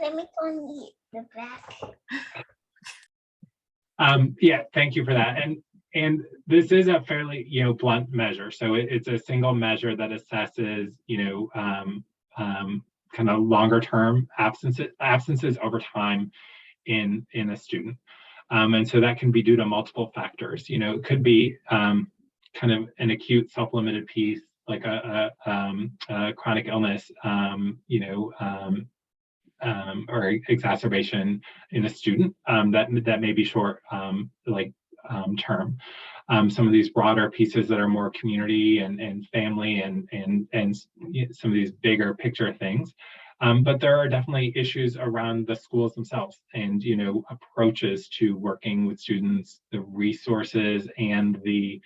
let me go on the back. Yeah, thank you for that. And this is a fairly, blunt measure. So it's a single measure that assesses, kind of longer term absences over time in a student. And so that can be due to multiple factors. It could be kind of an acute self-limited piece, like a chronic illness, or exacerbation in a student that may be short, term. Some of these broader pieces that are more community and family and some of these bigger picture things. But there are definitely issues around the schools themselves and, approaches to working with students, the resources and the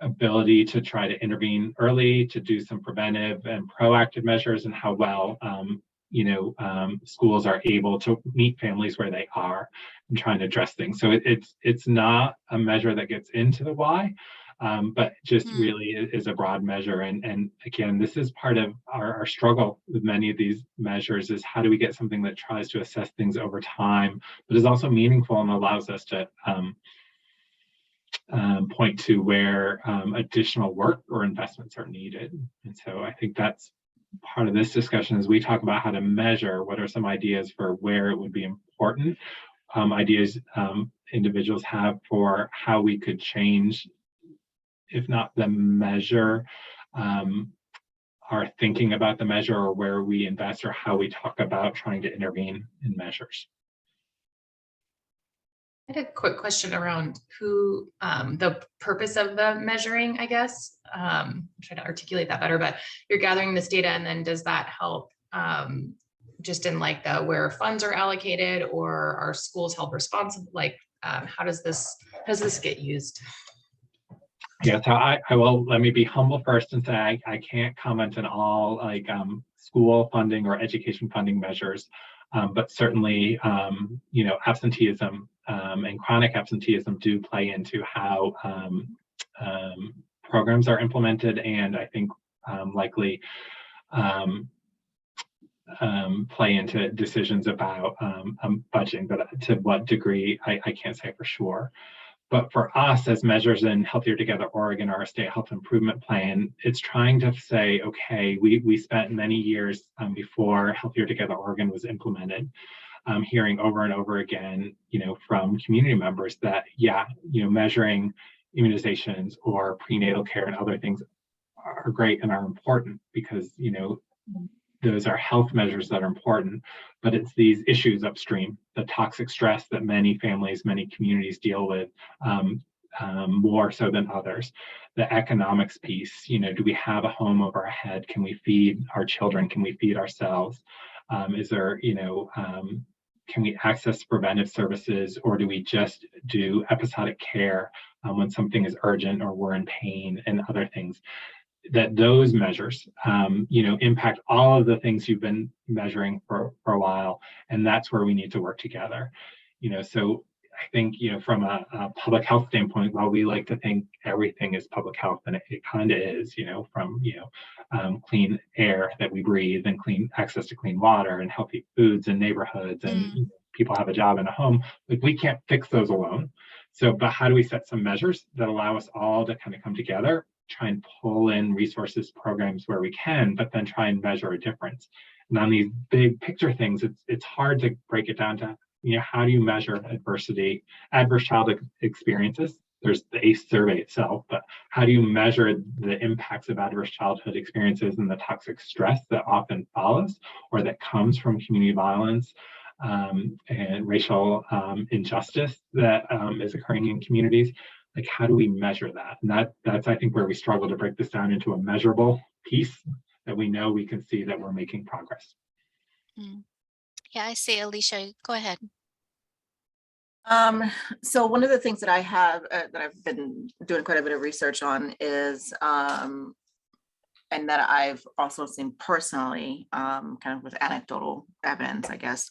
ability to try to intervene early, to do some preventive and proactive measures, and how well schools are able to meet families where they are and trying to address things. So it's not a measure that gets into the why, but just really is a broad measure. And again, this is part of our struggle with many of these measures, is how do we get something that tries to assess things over time, but is also meaningful and allows us to point to where additional work or investments are needed. And so I think that's part of this discussion as we talk about how to measure. What are some ideas for where it would be important, ideas individuals have for how we could change, if not the measure, our thinking about the measure, or where we invest, or how we talk about trying to intervene in measures. I had a quick question around who, the purpose of the measuring, I guess. I'm trying to articulate that better, but you're gathering this data, and then does that help just in like the where funds are allocated, or are schools held responsible? Like, how does this get used? Yeah, so I will, let me be humble first and say I can't comment on all like school funding or education funding measures, but certainly absenteeism and chronic absenteeism do play into how programs are implemented, and I think likely play into decisions about budgeting, but to what degree I can't say for sure. But for us, as measures in Healthier Together Oregon, our state health improvement plan, it's trying to say, okay, we spent many years before Healthier Together Oregon was implemented, hearing over and over again, from community members that, measuring immunizations or prenatal care and other things are great and are important, because, those are health measures that are important, but it's these issues upstream, the toxic stress that many families, many communities deal with, more so than others. The economics piece, do we have a home over our head? Can we feed our children? Can we feed ourselves? Is there, can we access preventive services, or do we just do episodic care when something is urgent or we're in pain, and other things? That those measures, impact all of the things you've been measuring for a while, and that's where we need to work together. So I think, from a public health standpoint, while we like to think everything is public health, and it kind of is, from clean air that we breathe, and clean access to clean water, and healthy foods in neighborhoods, and people have a job and a home. Like, we can't fix those alone. So, but how do we set some measures that allow us all to kind of come together, try and pull in resources, programs where we can, but then try and measure a difference? And on these big picture things, it's hard to break it down to, how do you measure adverse childhood experiences? There's the ACE survey itself, but how do you measure the impacts of adverse childhood experiences and the toxic stress that often follows, or that comes from community violence and racial injustice that is occurring in communities? Like, how do we measure that? And that's, I think, where we struggle to break this down into a measurable piece that we know we can see that we're making progress. Yeah, I see. Alicia, go ahead. So one of the things that I have that I've been doing quite a bit of research on is, and that I've also seen personally, kind of with anecdotal evidence, I guess,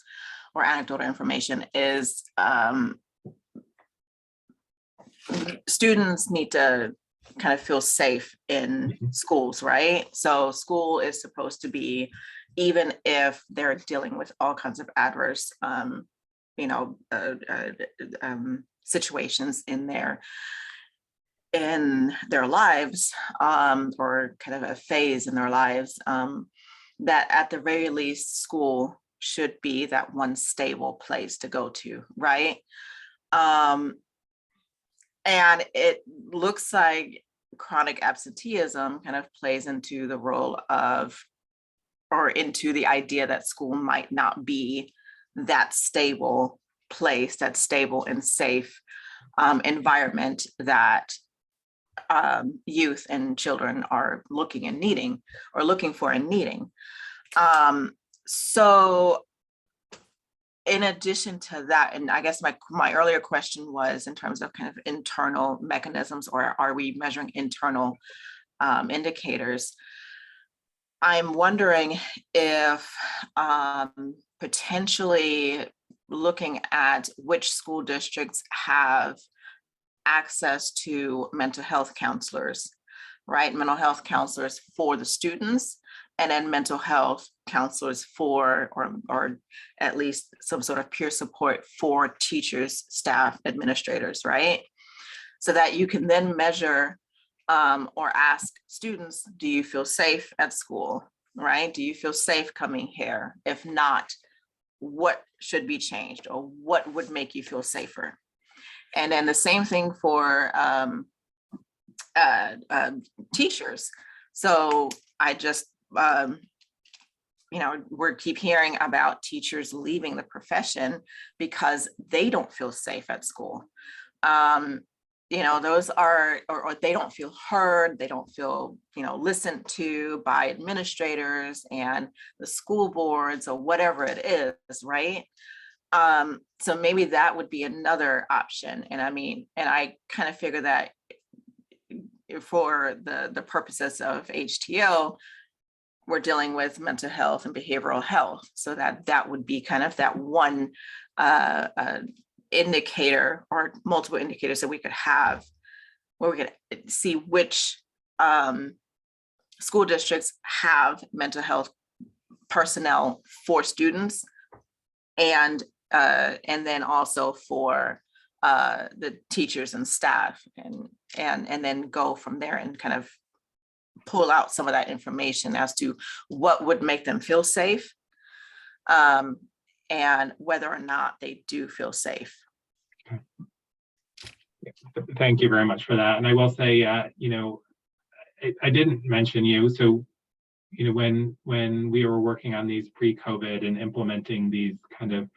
or anecdotal information, is students need to kind of feel safe in schools, right? So school is supposed to be, even if they're dealing with all kinds of adverse, situations in their lives, or kind of a phase in their lives, that at the very least school should be that one stable place to go to, right? And it looks like chronic absenteeism kind of plays into the role of, or into the idea that school might not be that stable place, that stable and safe environment that youth and children are looking for and needing. So in addition to that, and I guess my earlier question was in terms of kind of internal mechanisms, or are we measuring internal indicators? I'm wondering if potentially looking at which school districts have access to mental health counselors, right? Mental health counselors for the students, and then mental health counselors for, or at least some sort of peer support for teachers, staff, administrators, right? So that you can then measure or ask students, do you feel safe at school, right? Do you feel safe coming here? If not, what should be changed, or what would make you feel safer? And then the same thing for teachers. So I just, we keep hearing about teachers leaving the profession because they don't feel safe at school. Those are, or they don't feel heard, they don't feel, listened to by administrators and the school boards or whatever it is, right? So maybe that would be another option. And I kind of figure that for the purposes of HTO, we're dealing with mental health and behavioral health. So that would be kind of that one indicator, or multiple indicators that we could have, where we could see which school districts have mental health personnel for students, and then also for the teachers and staff, and then go from there and kind of pull out some of that information as to what would make them feel safe, and whether or not they do feel safe. Thank you very much for that. And I will say, I didn't mention you. So, when we were working on these pre-COVID and implementing these kind of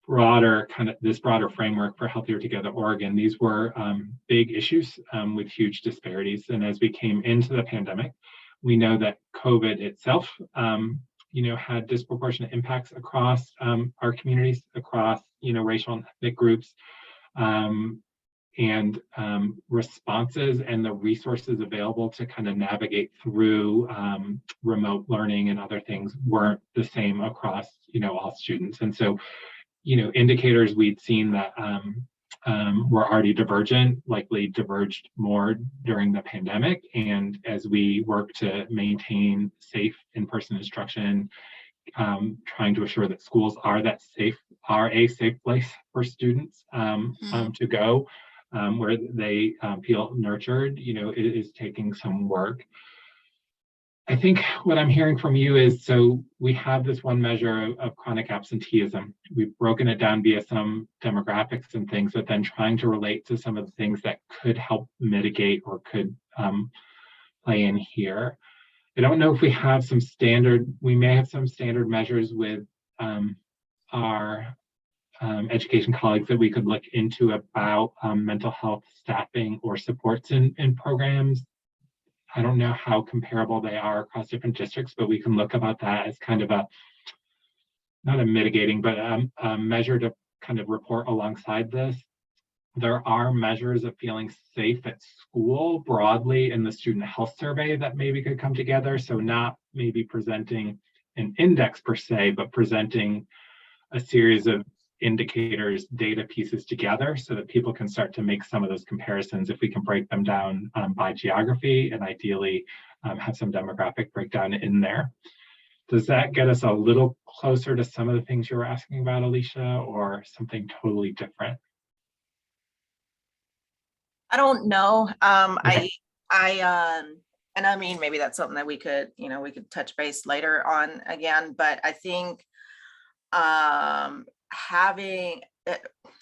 broader framework for Healthier Together Oregon, these were big issues with huge disparities. And as we came into the pandemic, we know that COVID itself, had disproportionate impacts across our communities, across, racial and ethnic groups, and responses and the resources available to kind of navigate through remote learning and other things weren't the same across, all students. And so, indicators we'd seen that were already divergent, likely diverged more during the pandemic. And as we work to maintain safe in-person instruction, trying to assure that schools are a safe place for students to go, where they feel nurtured, it is taking some work. I think what I'm hearing from you is, so we have this one measure of chronic absenteeism. We've broken it down via some demographics and things, but then trying to relate to some of the things that could help mitigate or could play in here. I don't know if we may have some standard measures with our education colleagues that we could look into about mental health staffing or supports in programs. I don't know how comparable they are across different districts, but we can look about that as kind of not a mitigating, but a measure to kind of report alongside this. There are measures of feeling safe at school broadly in the student health survey that maybe could come together. So not maybe presenting an index per se, but presenting a series of indicators, data pieces together so that people can start to make some of those comparisons if we can break them down by geography, and ideally have some demographic breakdown in there. Does that get us a little closer to some of the things you were asking about, Alicia, or something totally different? I don't know. Okay. And I mean, maybe that's something that we could, we could touch base later on again, but I think having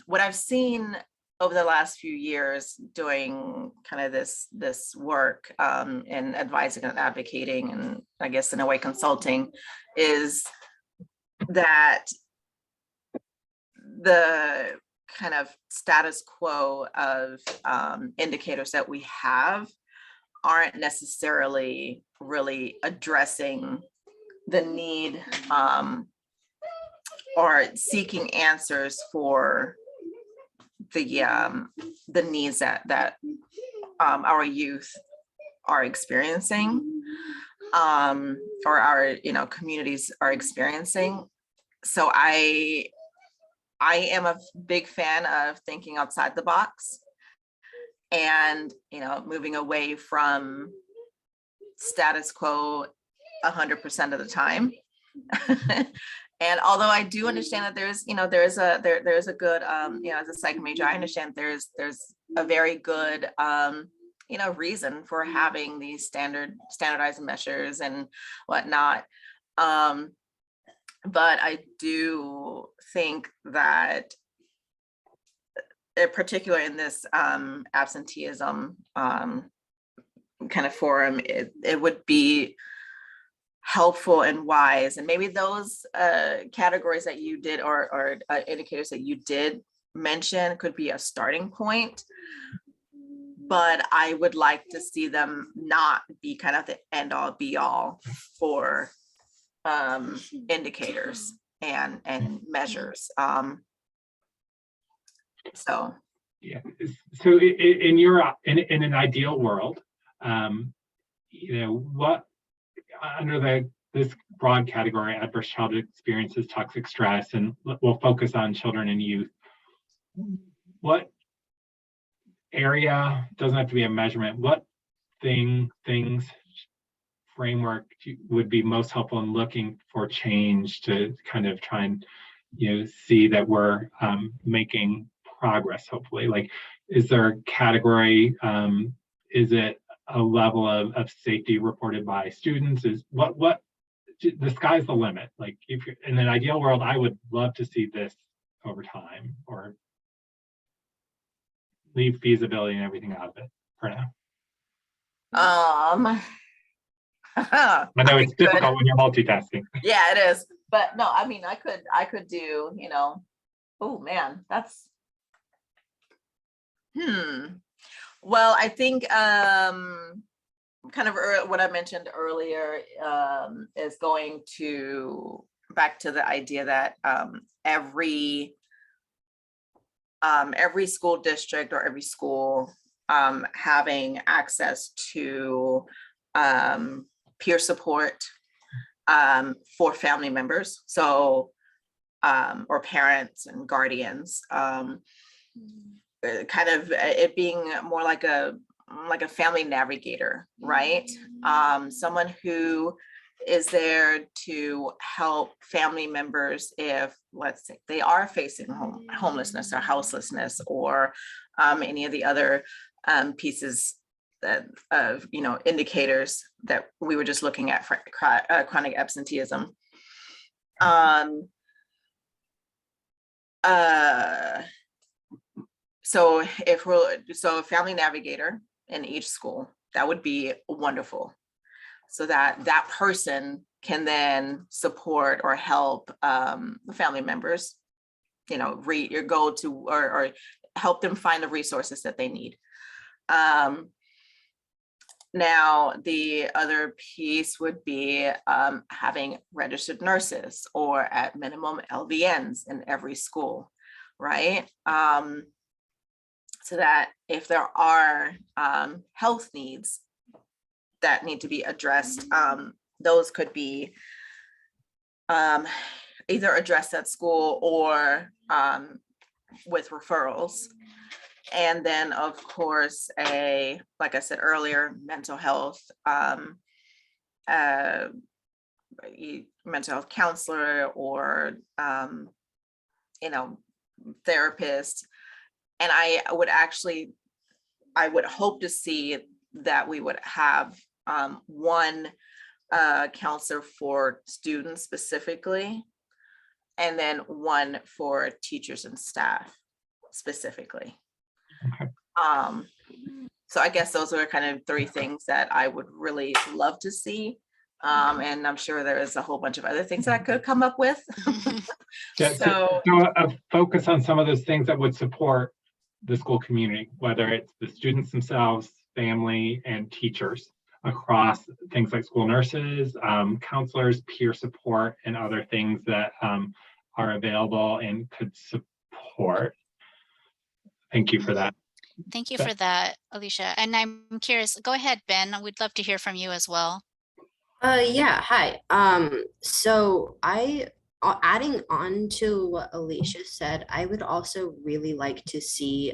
what I've seen over the last few years doing kind of this work in advising and advocating, and I guess in a way consulting, is that the kind of status quo of indicators that we have aren't necessarily really addressing the need or seeking answers for the needs that our youth are experiencing, or our communities are experiencing. So I am a big fan of thinking outside the box and moving away from status quo 100% of the time. And although I do understand that there's a good as a psych major, I understand there's a very good reason for having these standardized measures and whatnot. But I do think that particularly in this absenteeism kind of forum, it would be helpful and wise, and maybe those categories that you did or indicators that you did mention could be a starting point, but I would like to see them not be kind of the end all be all for indicators and measures. So yeah. So in an ideal world, what under this broad category, adverse childhood experiences, toxic stress, and we'll focus on children and youth, what area, doesn't have to be a measurement, what things framework would be most helpful in looking for change to kind of try and see that we're making progress, hopefully? Like, is there a category, is it a level of safety reported by students? Is what the sky's the limit? Like, if you're in an ideal world, I would love to see this over time, or leave feasibility and everything out of it for now. I know it's difficult when you're multitasking. Yeah, it is. But no, I mean, I could do, oh man, that's, well, I think kind of what I mentioned earlier is going to back to the idea that every school district or every school having access to peer support for family members, so or parents and guardians, kind of it being more like a family navigator, right? Someone who is there to help family members if, let's say, they are facing homelessness or houselessness, or any of the other pieces of indicators that we were just looking at for chronic absenteeism. So a family navigator in each school, that would be wonderful, so that that person can then support or help the family members, go to or help them find the resources that they need. Now, the other piece would be having registered nurses, or at minimum LVNs in every school, right? So that if there are health needs that need to be addressed, those could be either addressed at school or with referrals. And then, of course, like I said earlier, mental health mental health counselor or, therapist. And I would hope to see that we would have one counselor for students specifically, and then one for teachers and staff specifically. Okay. So I guess those are kind of three things that I would really love to see. And I'm sure there is a whole bunch of other things that I could come up with. Yeah, so a focus on some of those things that would support the school community, whether it's the students themselves, family, and teachers across things like school nurses, counselors, peer support, and other things that are available and could support. Thank you for that. Thank you for that, Alicia. And I'm curious, go ahead, Ben. We'd love to hear from you as well. Yeah, hi. So adding on to what Alicia said, I would also really like to see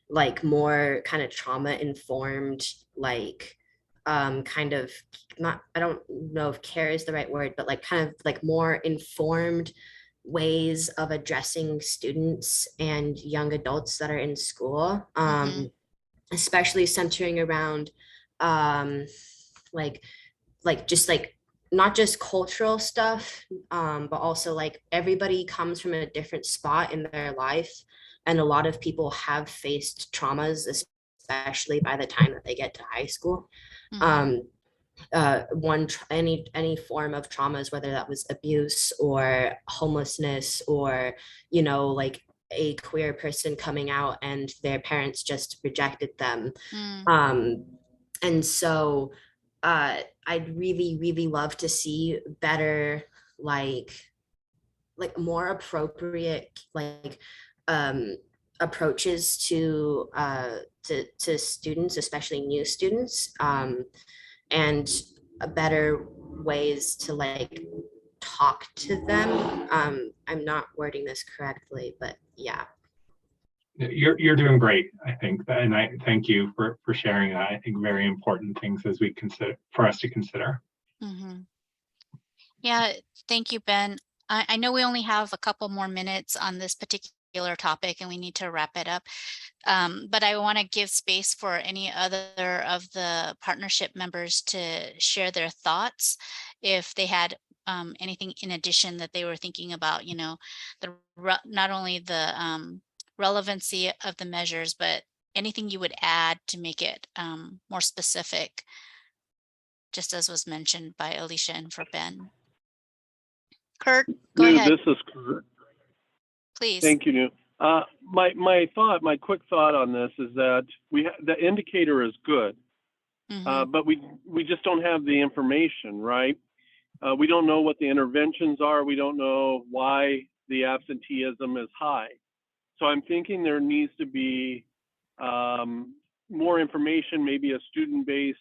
like more kind of trauma informed, like kind of not, I don't know if care is the right word, but like kind of like more informed ways of addressing students and young adults that are in school, especially centering around like just like not just cultural stuff, but also like everybody comes from a different spot in their life, and a lot of people have faced traumas, especially by the time that they get to high school. Any form of traumas, whether that was abuse or homelessness, or like a queer person coming out and their parents just rejected them. And so I'd really, really love to see better, like more appropriate, like approaches to students, especially new students, and better ways to like talk to them. I'm not wording this correctly, but yeah. You're doing great, I think, and I thank you for sharing that. I think very important things as we consider for us to consider. Yeah, thank you, Ben. I know we only have a couple more minutes on this particular topic and we need to wrap it up. But I want to give space for any other of the partnership members to share their thoughts if they had anything in addition that they were thinking about, not only the relevancy of the measures, but anything you would add to make it more specific, just as was mentioned by Alicia and for Ben. Kurt, go ahead. This is Kurt. Please. Thank you, New. My quick thought on this is that the indicator is good, but we just don't have the information, right? We don't know what the interventions are. We don't know why the absenteeism is high. So I'm thinking there needs to be more information, maybe a student-based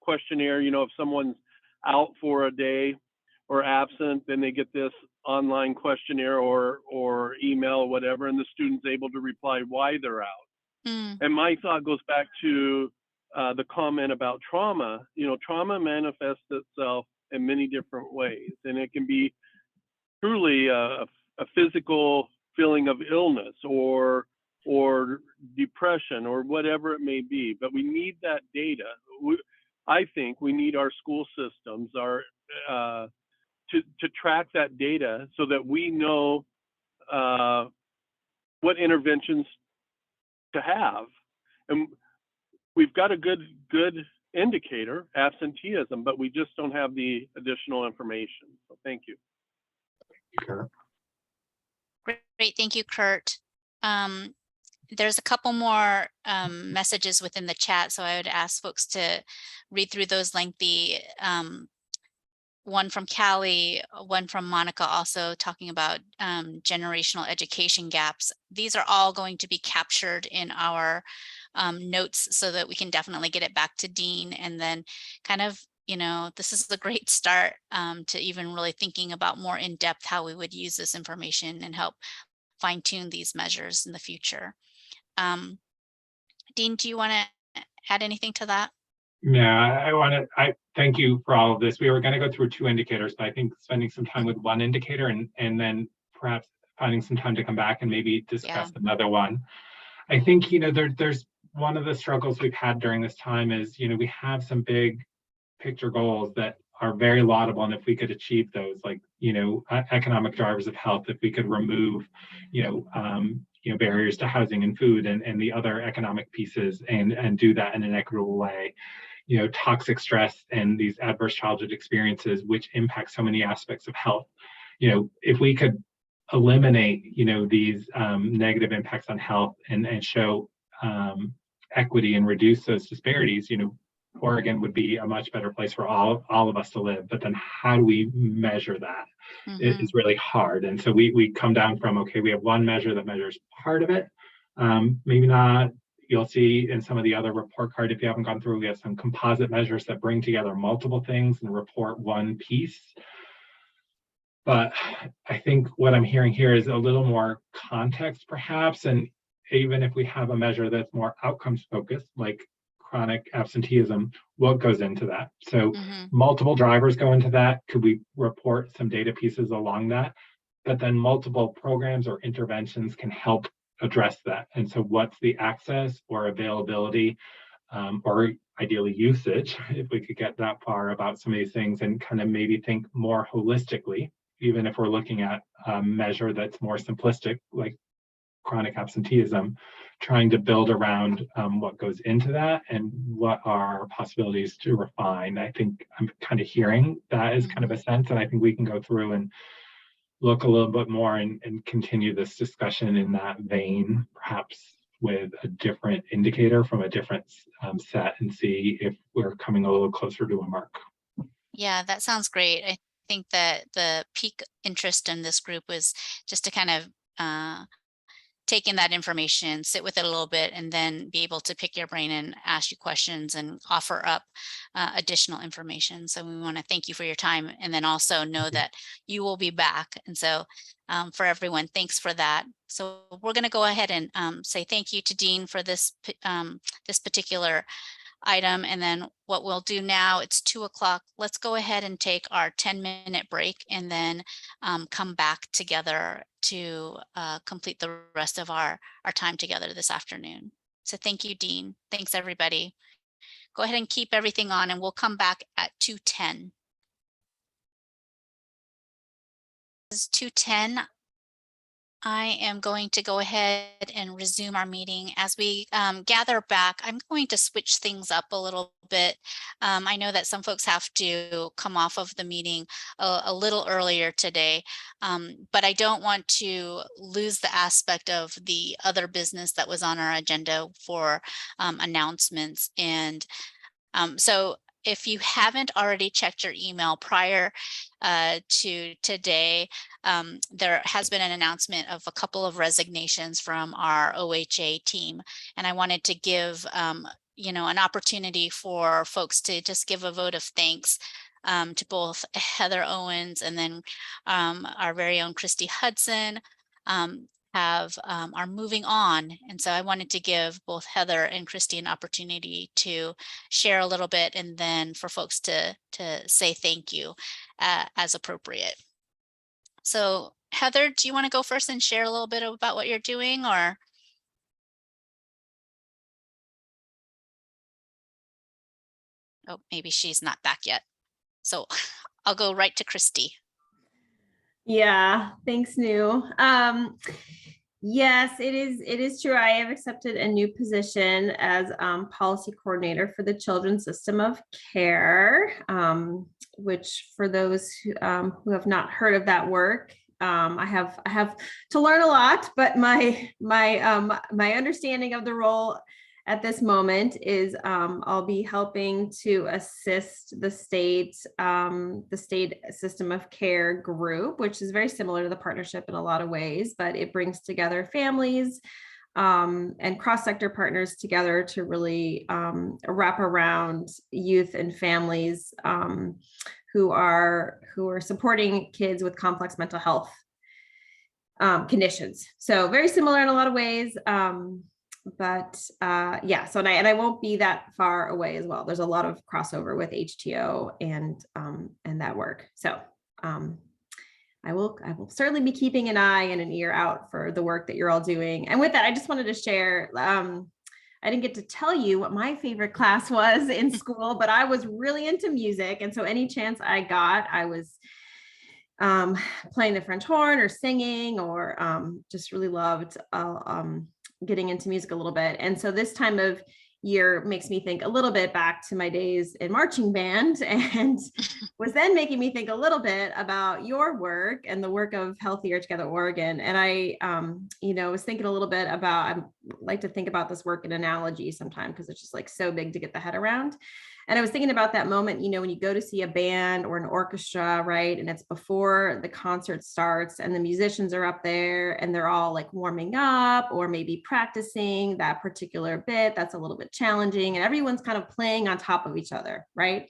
questionnaire. If someone's out for a day or absent, then they get this online questionnaire or email or whatever, and the student's able to reply why they're out. And my thought goes back to the comment about trauma. Trauma manifests itself in many different ways, and it can be truly a physical feeling of illness or depression or whatever it may be. But we need that data. I think we need our school systems to track that data so that we know what interventions to have. And we've got a good indicator, absenteeism, but we just don't have the additional information. So thank you. Sure. Great, thank you, Kurt. There's a couple more messages within the chat, so I would ask folks to read through those lengthy. One from Callie, one from Monica, also talking about generational education gaps. These are all going to be captured in our notes so that we can definitely get it back to Dean, and then kind of, this is a great start to even really thinking about more in depth how we would use this information and help fine tune these measures in the future. Dean, do you want to add anything to that? Yeah, I thank you for all of this. We were going to go through 2 indicators, but I think spending some time with one indicator and then perhaps finding some time to come back and maybe discuss another one. I think, there's one of the struggles we've had during this time is, we have some big picture goals that are very laudable. And if we could achieve those, like, economic drivers of health, if we could remove, barriers to housing and food and the other economic pieces and do that in an equitable way, toxic stress and these adverse childhood experiences, which impact so many aspects of health. If we could eliminate, these negative impacts on health and show equity and reduce those disparities, Oregon would be a much better place for all of us to live. But then how do we measure that? It is really hard. And so we come down from, okay, we have one measure that measures part of it. Maybe not. You'll see in some of the other report card, if you haven't gone through, we have some composite measures that bring together multiple things and report one piece. But I think what I'm hearing here is a little more context, perhaps. And even if we have a measure that's more outcomes focused, like chronic absenteeism, what goes into that? So multiple drivers go into that. Could we report some data pieces along that? But then multiple programs or interventions can help address that. And so what's the access or availability or ideally usage, if we could get that far about some of these things and kind of maybe think more holistically, even if we're looking at a measure that's more simplistic, like chronic absenteeism, trying to build around what goes into that and what are possibilities to refine. I think I'm kind of hearing that is kind of a sense, and I think we can go through and look a little bit more and continue this discussion in that vein, perhaps with a different indicator from a different set and see if we're coming a little closer to a mark. Yeah, that sounds great. I think that the peak interest in this group was just to kind of take in that information, sit with it a little bit, and then be able to pick your brain and ask you questions and offer up additional information. So we want to thank you for your time, and then also know that you will be back. And so for everyone, thanks for that. So we're going to go ahead and say thank you to Dean for this particular item. And then what we'll do now, it's 2 o'clock. Let's go ahead and take our 10-minute break and then come back together to complete the rest of our time together this afternoon. So thank you, Dean. Thanks, everybody. Go ahead and keep everything on and we'll come back at 2:10. This is 2:10. I am going to go ahead and resume our meeting. As we gather back, I'm going to switch things up a little bit. I know that some folks have to come off of the meeting a little earlier today, but I don't want to lose the aspect of the other business that was on our agenda for announcements. And so if you haven't already checked your email prior to today, there has been an announcement of a couple of resignations from our OHA team. And I wanted to give, an opportunity for folks to just give a vote of thanks to both Heather Owens and then our very own Christy Hudson. Are moving on. And so I wanted to give both Heather and Christy an opportunity to share a little bit and then for folks to say thank you as appropriate. So Heather, do you want to go first and share a little bit about what you're doing, or? Oh, maybe she's not back yet. So I'll go right to Christy. Yeah, thanks, New. Yes, it is true. I have accepted a new position as policy coordinator for the Children's System of Care, which for those who have not heard of that work, I have to learn a lot, but my understanding of the role at this moment is I'll be helping to assist the state system of care group, which is very similar to the partnership in a lot of ways, but it brings together families and cross-sector partners together to really wrap around youth and families who are supporting kids with complex mental health conditions. So very similar in a lot of ways. Yeah, so and I won't be that far away as well. There's a lot of crossover with HTO and that work. So I will certainly be keeping an eye and an ear out for the work that you're all doing. And with that, I just wanted to share, I didn't get to tell you what my favorite class was in school, but I was really into music. And so any chance I got, I was playing the French horn or singing, or just really loved getting into music a little bit. And so this time of year makes me think a little bit back to my days in marching band, and was then making me think a little bit about your work and the work of Healthier Together Oregon. And I, was thinking a little bit about, I like to think about this work in analogy sometimes, because it's just like so big to get the head around. And I was thinking about that moment, when you go to see a band or an orchestra, right? And it's before the concert starts and the musicians are up there and they're all like warming up or maybe practicing that particular bit that's a little bit challenging, and everyone's kind of playing on top of each other, right?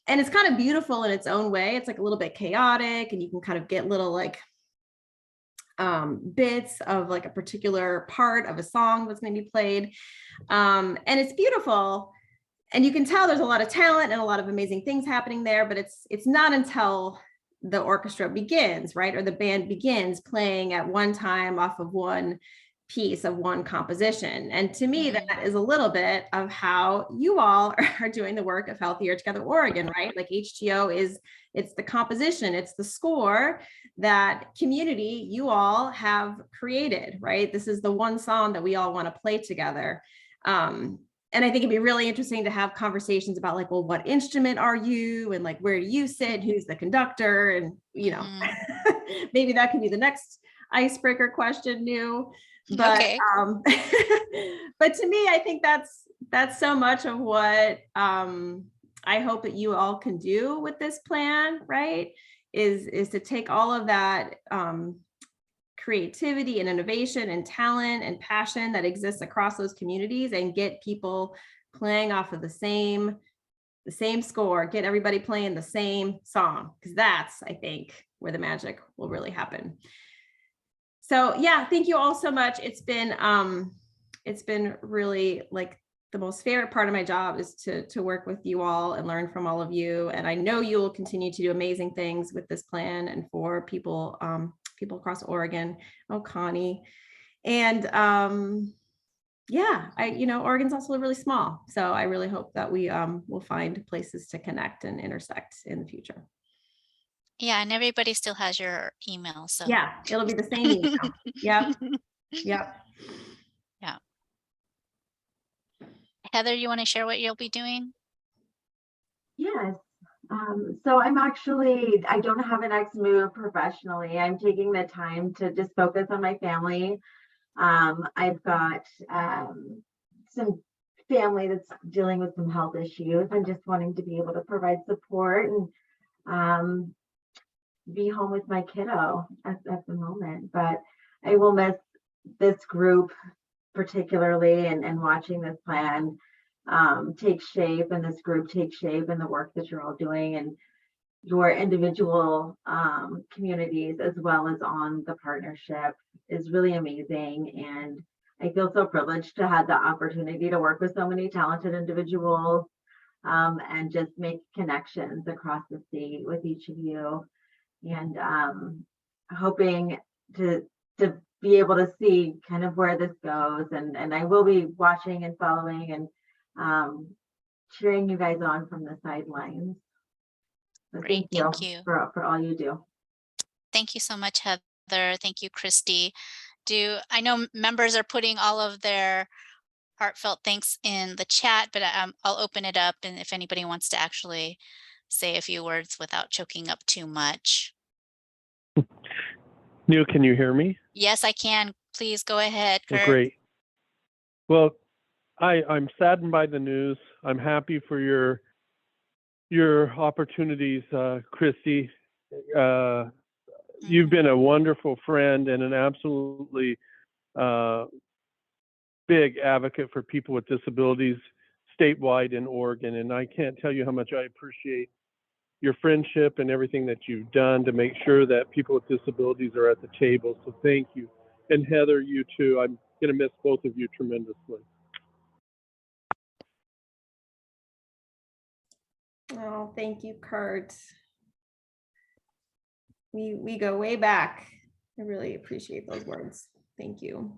And it's kind of beautiful in its own way. It's like a little bit chaotic, and you can kind of get little like bits of like a particular part of a song that's going to be played. And it's beautiful. And you can tell there's a lot of talent and a lot of amazing things happening there, but it's not until the orchestra begins, right? Or the band begins playing at one time off of one piece of one composition. And to me, that is a little bit of how you all are doing the work of Healthier Together Oregon, right? Like HTO it's the composition, it's the score, that community you all have created, right? This is the one song that we all want to play together. And I think it'd be really interesting to have conversations about like, well, what instrument are you? And like, where do you sit? Who's the conductor? And, maybe that can be the next icebreaker question, new. But, Okay. but to me, I think that's so much of what I hope that you all can do with this plan, right? Is to take all of that creativity and innovation and talent and passion that exists across those communities and get people playing off of the same score, get everybody playing the same song, because that's, I think, where the magic will really happen. So yeah, thank you all so much. It's been really like the most favorite part of my job is to work with you all and learn from all of you. And I know you will continue to do amazing things with this plan and for people across Oregon. Oh, Connie. And Oregon's also really small. So I really hope that we will find places to connect and intersect in the future. Yeah, and everybody still has your email. So yeah, it'll be the same email. Yep. Yep. Yeah. Heather, you want to share what you'll be doing? Yes. So I don't have a next move professionally. I'm taking the time to just focus on my family. I've got some family that's dealing with some health issues. I'm just wanting to be able to provide support and be home with my kiddo at the moment. But I will miss this group particularly, and watching this plan take shape, and this group take shape, and the work that you're all doing and your individual communities as well as on the partnership is really amazing. And I feel so privileged to have the opportunity to work with so many talented individuals and just make connections across the state with each of you, and hoping to be able to see kind of where this goes. And I will be watching and following and cheering you guys on from the sidelines. So Great, thank you for all you do. Thank you so much, Heather. Thank you, Christy. I know members are putting all of their heartfelt thanks in the chat, but I'll open it up, and if anybody wants to actually say a few words without choking up too much. Neil, can you hear me? Yes, I can. Please go ahead, Kurt. Oh, great. Well, I'm saddened by the news. I'm happy for your opportunities, Christy. You've been a wonderful friend and an absolutely big advocate for people with disabilities statewide in Oregon. And I can't tell you how much I appreciate your friendship and everything that you've done to make sure that people with disabilities are at the table. So thank you. And Heather, you too. going to miss both of you tremendously. Oh, thank you, Kurt. We go way back. I really appreciate those words. Thank you.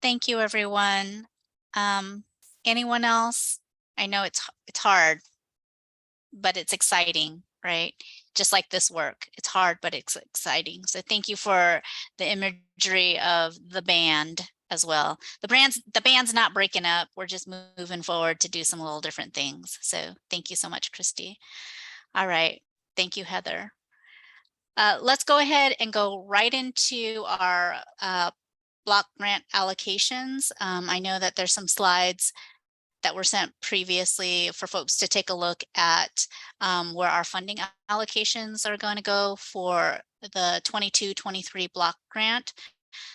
Thank you, everyone. Anyone else? I know it's hard, but it's exciting, right? Just like this work, it's hard, but it's exciting. So thank you for the imagery of the band as well. The band's not breaking up. We're just moving forward to do some little different things. So thank you so much, Christy. All right. Thank you, Heather. Let's go ahead and go right into our block grant allocations. I know that there's some slides that were sent previously for folks to take a look at where our funding allocations are going to go for the 22-23 block grant.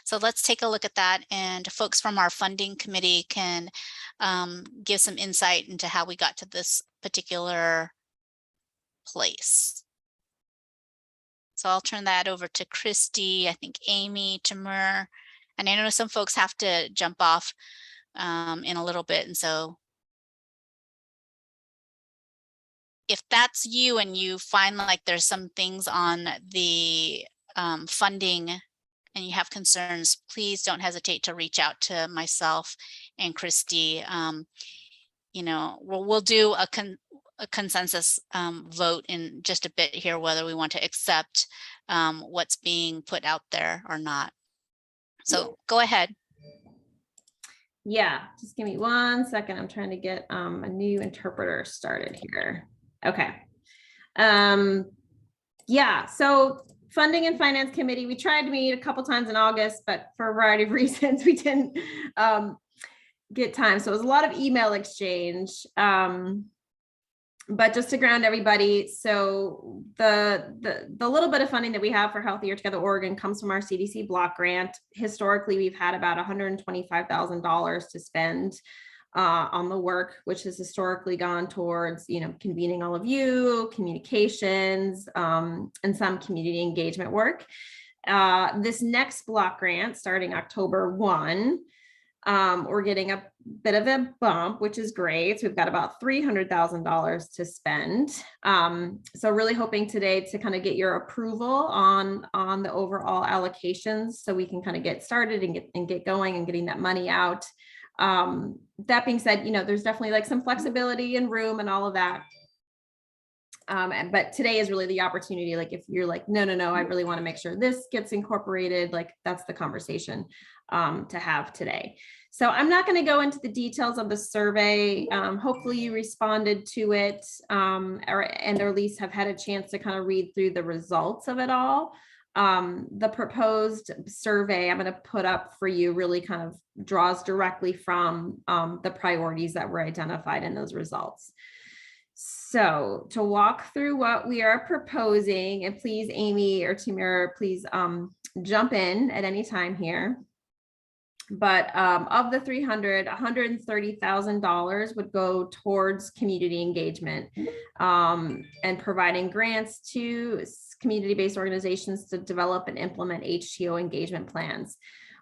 So let's take a look at that, and folks from our funding committee can give some insight into how we got to this particular place. So I'll turn that over to Christy, I think Amy, Tamir, and I know some folks have to jump off in a little bit. And so if that's you and you find like there's some things on the funding and you have concerns, please don't hesitate to reach out to myself and Christy. You know, we'll do a consensus vote in just a bit here, whether we want to accept what's being put out there or not. So go ahead. Yeah, just give me 1 second. I'm trying to get a new interpreter started here. Okay. Yeah, so Funding and Finance Committee, we tried to meet a couple times in August, but for a variety of reasons, we didn't get time. So it was a lot of email exchange. But just to ground everybody, so the little bit of funding that we have for Healthier Together Oregon comes from our CDC block grant. Historically, we've had about $125,000 to spend on the work, which has historically gone towards, you know, convening all of you, communications, and some community engagement work. This next block grant, starting October 1, we're getting a bit of a bump, which is great. So we've got about $300,000 to spend. So really hoping today to kind of get your approval on the overall allocations so we can kind of get started and get going and getting that money out. That being said, you know, there's definitely like some flexibility and room and all of that. But today is really the opportunity. Like if you're like, no, I really want to make sure this gets incorporated, like that's the conversation to have today. So I'm not going to go into the details of the survey. Hopefully you responded to it and or at least have had a chance to kind of read through the results of it all. The proposed survey I'm going to put up for you really kind of draws directly from the priorities that were identified in those results. So to walk through what we are proposing, and please, Amy or Tamir, please jump in at any time here. But of the $130,000 would go towards community engagement and providing grants to community-based organizations to develop and implement HTO engagement plans.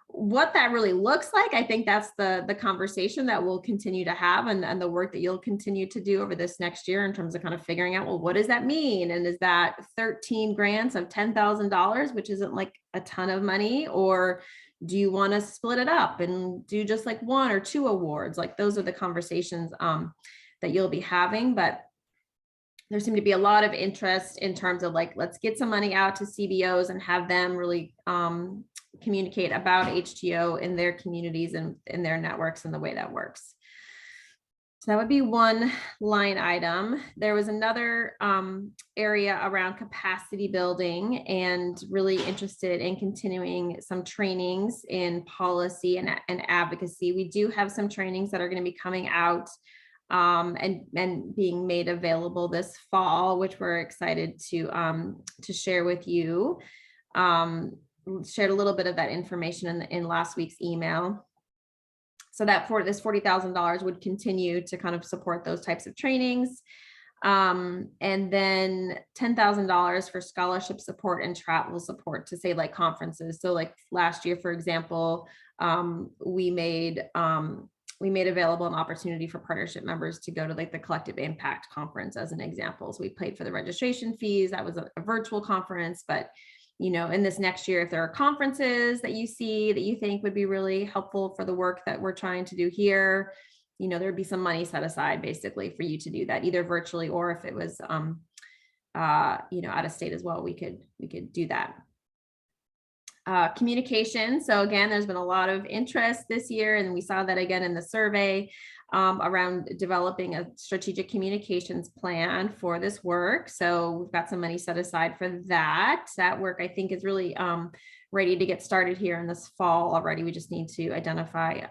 What that really looks like, I think that's the conversation that we'll continue to have and the work that you'll continue to do over this next year in terms of kind of figuring out, well, what does that mean? And is that 13 grants of $10,000, which isn't like a ton of money, or do you want to split it up and do just like 1 or 2 awards? Like those are the conversations that you'll be having, but there seemed to be a lot of interest in terms of like, let's get some money out to CBOs and have them really communicate about HTO in their communities and in their networks and the way that works. So that would be one line item. There was another area around capacity building and really interested in continuing some trainings in policy and advocacy. We do have some trainings that are going to be coming out and being made available this fall, which we're excited to share with you. Shared a little bit of that information in last week's email. So that for this $40,000 would continue to kind of support those types of trainings. And then $10,000 for scholarship support and travel support to say like conferences. So like last year, for example, we made available an opportunity for partnership members to go to like the Collective Impact Conference as an example. So we paid for the registration fees. That was a virtual conference, but you know, in this next year, if there are conferences that you see that you think would be really helpful for the work that we're trying to do here, you know, there'd be some money set aside basically for you to do that, either virtually or if it was, you know, out of state as well, we could do that. Communication. So again, there's been a lot of interest this year, and we saw that again in the survey around developing a strategic communications plan for this work. So we've got some money set aside for that. That work, I think, is really ready to get started here in this fall already. We just need to identify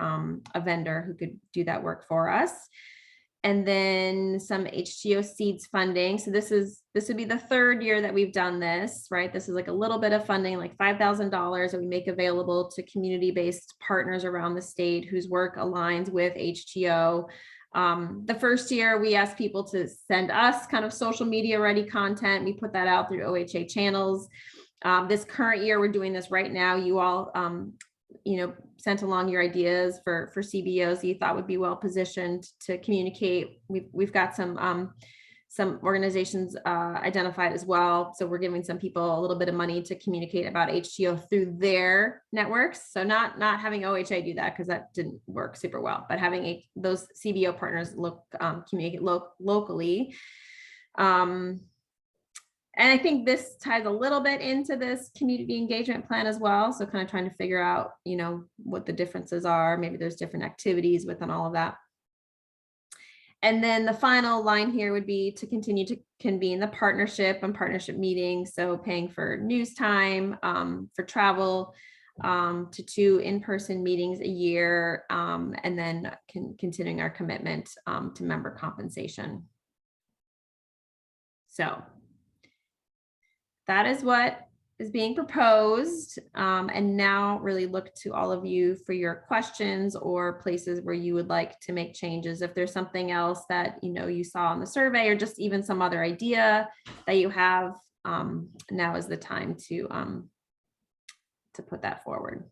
a vendor who could do that work for us. And then some HTO seeds funding. So this would be the third year that we've done this, right? This is like a little bit of funding, like $5,000 that we make available to community-based partners around the state whose work aligns with HTO. The first year we asked people to send us kind of social media ready content. We put that out through OHA channels. This current year, we're doing this right now. You all, you know, sent along your ideas for CBOs you thought would be well positioned to communicate. We've got some organizations identified as well. So we're giving some people a little bit of money to communicate about HTO through their networks. So not having OHA do that, because that didn't work super well, but having those CBO partners communicate locally. And I think this ties a little bit into this community engagement plan as well. So kind of trying to figure out, you know, what the differences are. Maybe there's different activities within all of that. And then the final line here would be to continue to convene the partnership and partnership meetings. So paying for news time, for travel, to 2 in-person meetings a year, and then continuing our commitment to member compensation. So that is what is being proposed, and now really look to all of you for your questions or places where you would like to make changes. If there's something else that you know you saw in the survey, or just even some other idea that you have, now is the time to put that forward.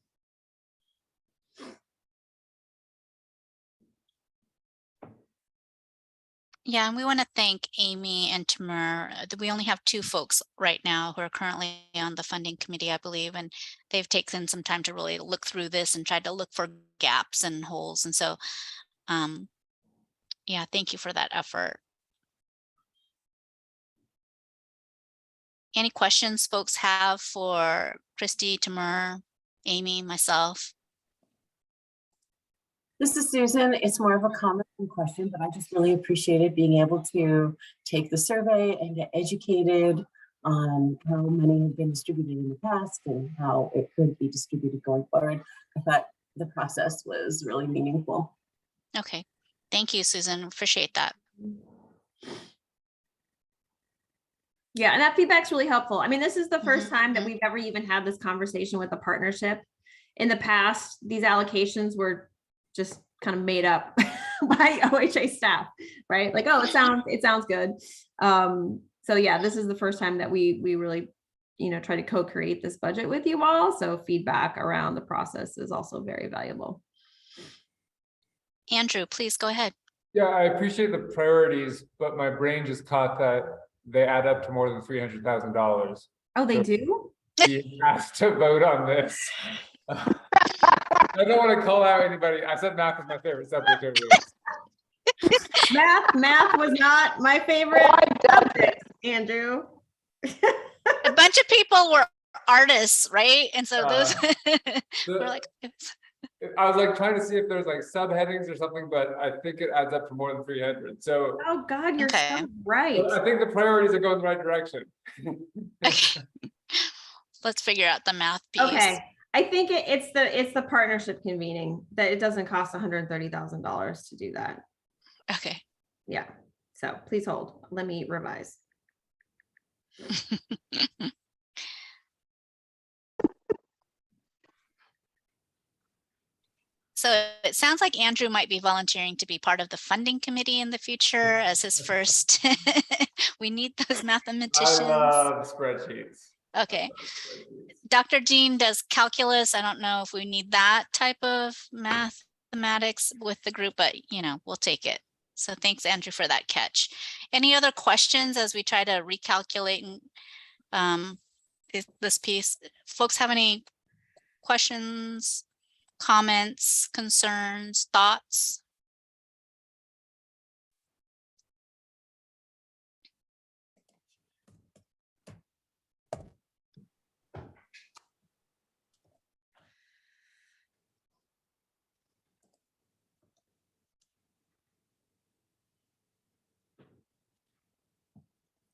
Yeah, and we want to thank Amy and Tamir. We only have 2 folks right now who are currently on the funding committee, I believe, and they've taken some time to really look through this and tried to look for gaps and holes. And so, yeah, thank you for that effort. Any questions folks have for Christy, Tamir, Amy, myself? This is Susan. It's more of a comment than question, but I just really appreciated being able to take the survey and get educated on how money had been distributed in the past and how it could be distributed going forward. I thought the process was really meaningful. Okay, thank you, Susan. Appreciate that. Yeah, and that feedback's really helpful. I mean, this is the first time that we've ever even had this conversation with a partnership. In the past, these allocations were just kind of made up by OHA staff, right? Like, oh, it sounds good. So yeah, this is the first time that we really, you know, try to co-create this budget with you all. So feedback around the process is also very valuable. Andrew, please go ahead. Yeah, I appreciate the priorities, but my brain just caught that they add up to more than $300,000. Oh, they do? He has to vote on this. I don't want to call out anybody. I said math is my favorite subject over here. Math was not my favorite subject, Andrew. A bunch of people were artists, right? And so those were like, I was like trying to see if there's like subheadings or something, but I think it adds up to more than 300. So oh God, you're okay. so right. I think the priorities are going the right direction. Let's figure out the math piece. Okay. I think it's the partnership convening that it doesn't cost $130,000 to do that. Okay. Yeah. So please hold. Let me revise. So it sounds like Andrew might be volunteering to be part of the funding committee in the future as his first. We need those I mathematicians. love spreadsheets. Okay. Dr. Jean does calculus. I don't know if we need that type of mathematics with the group, but you know, we'll take it. So thanks, Andrew, for that catch. Any other questions as we try to recalculate this piece? Folks have any questions, comments, concerns, thoughts?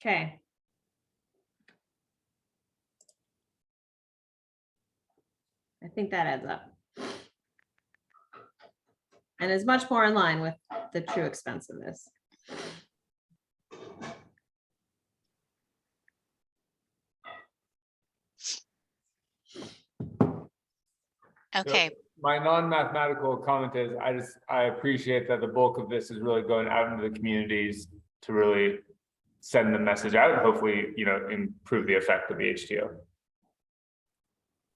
Okay. I think that adds up. And is much more in line with the true expense of this. Okay. So my non-mathematical comment is I appreciate that the bulk of this is really going out into the communities to really send the message out and hopefully, you know, improve the effect of the HTO.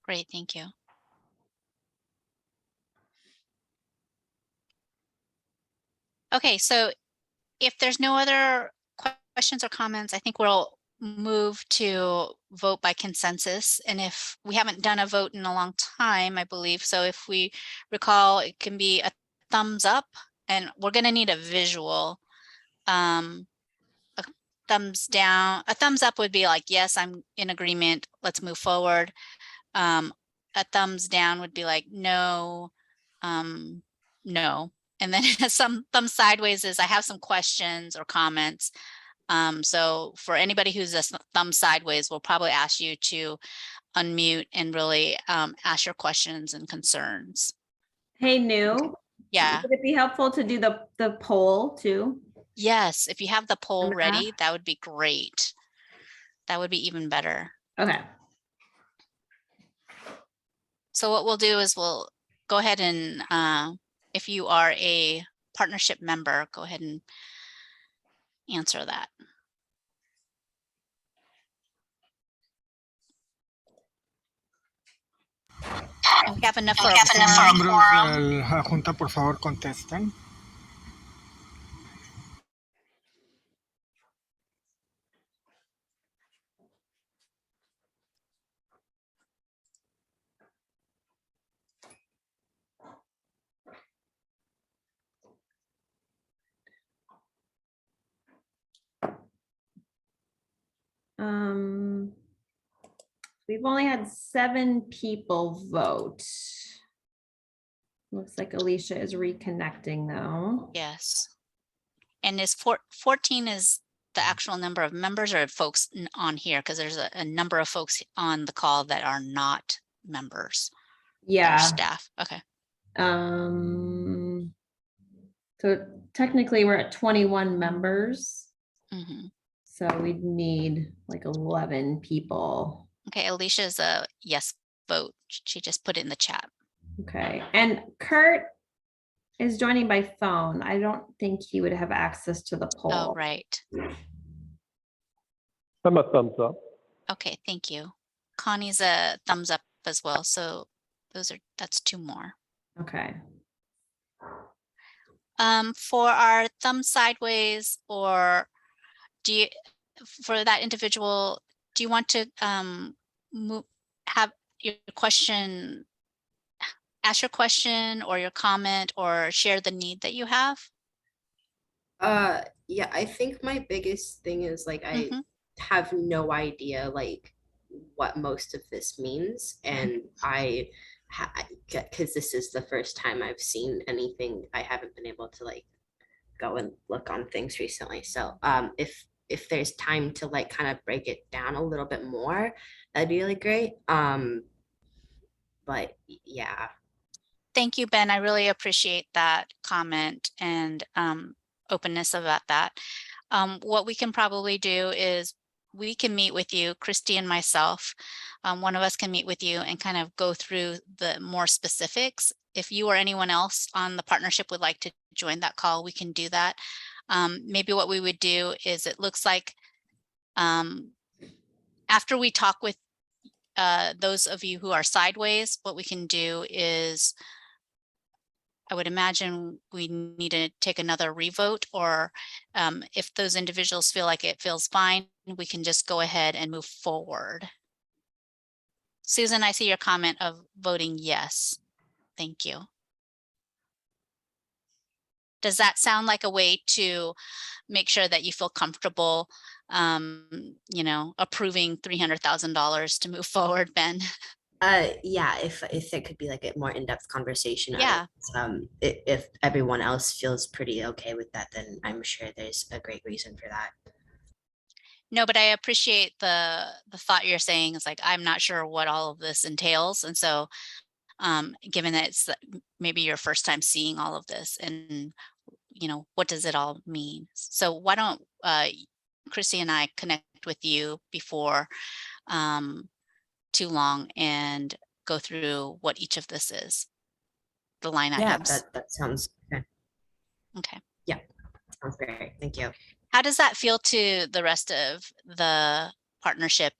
Great, thank you. Okay, so if there's no other questions or comments, I think we'll move to vote by consensus. And if we haven't done a vote in a long time, I believe, so if we recall, it can be a thumbs up, and we're going to need a visual. A thumbs down, a thumbs up would be like, yes, I'm in agreement, let's move forward. A thumbs down would be like, no, no. And then some thumb sideways is I have some questions or comments. So for anybody who's a thumb sideways, we'll probably ask you to unmute and really ask your questions and concerns. Hey, New. Yeah. Would it be helpful to do the poll too? Yes, if you have the poll Remember ready, that would be great. That would be even better. Okay. So what we'll do is we'll go ahead and if you are a partnership member, go ahead and answer that. And we have enough for a quorum. Miembros de la Junta, por favor, contesten. We've only had 7 people vote. Looks like Alicia is reconnecting though. Yes. And is 14 is the actual number of members or folks on here? Because there's a number of folks on the call that are not members. Yeah. Staff. Okay. So technically we're at 21 members. Mm-hmm. So we'd need like 11 people. Okay, Alicia's a yes vote. She just put it in the chat. Okay, and Kurt is joining by phone. I don't think he would have access to the poll. Oh, right. I'm a thumbs up. Okay, thank you. Connie's a thumbs up as well. So that's 2 more. Okay. For our thumb sideways, or for that individual, do you want to have your question, ask your question or your comment or share the need that you have? Yeah, I think my biggest thing is like I have no idea like what most of this means, and because this is the first time I've seen anything, I haven't been able to like go and look on things recently. So if there's time to like kind of break it down a little bit more, that'd be really great. But yeah. Thank you, Ben. I really appreciate that comment and openness about that. What we can probably do is we can meet with you, Christy and myself. One of us can meet with you and kind of go through the more specifics if you or anyone else on the partnership would like to join that call, we can do that. Maybe what we would do is, it looks like after we talk with those of you who are sideways, what we can do is, I would imagine we need to take another revote, or if those individuals feel like it feels fine, we can just go ahead and move forward. Susan, I see your comment of voting yes. Thank you. Does that sound like a way to make sure that you feel comfortable, you know, approving $300,000 to move forward, Ben? Yeah, if it could be like a more in-depth conversation. Yeah. If everyone else feels pretty okay with that, then I'm sure there's a great reason for that. No, but I appreciate the thought you're saying. Is like, I'm not sure what all of this entails. And so given that it's maybe your first time seeing all of this, and you know, what does it all mean? So why don't Christy and I connect with you before too long and go through what each of this is, the line items. Yeah, that sounds good. Okay. Yeah, sounds great. Thank you. How does that feel to the rest of the partnership?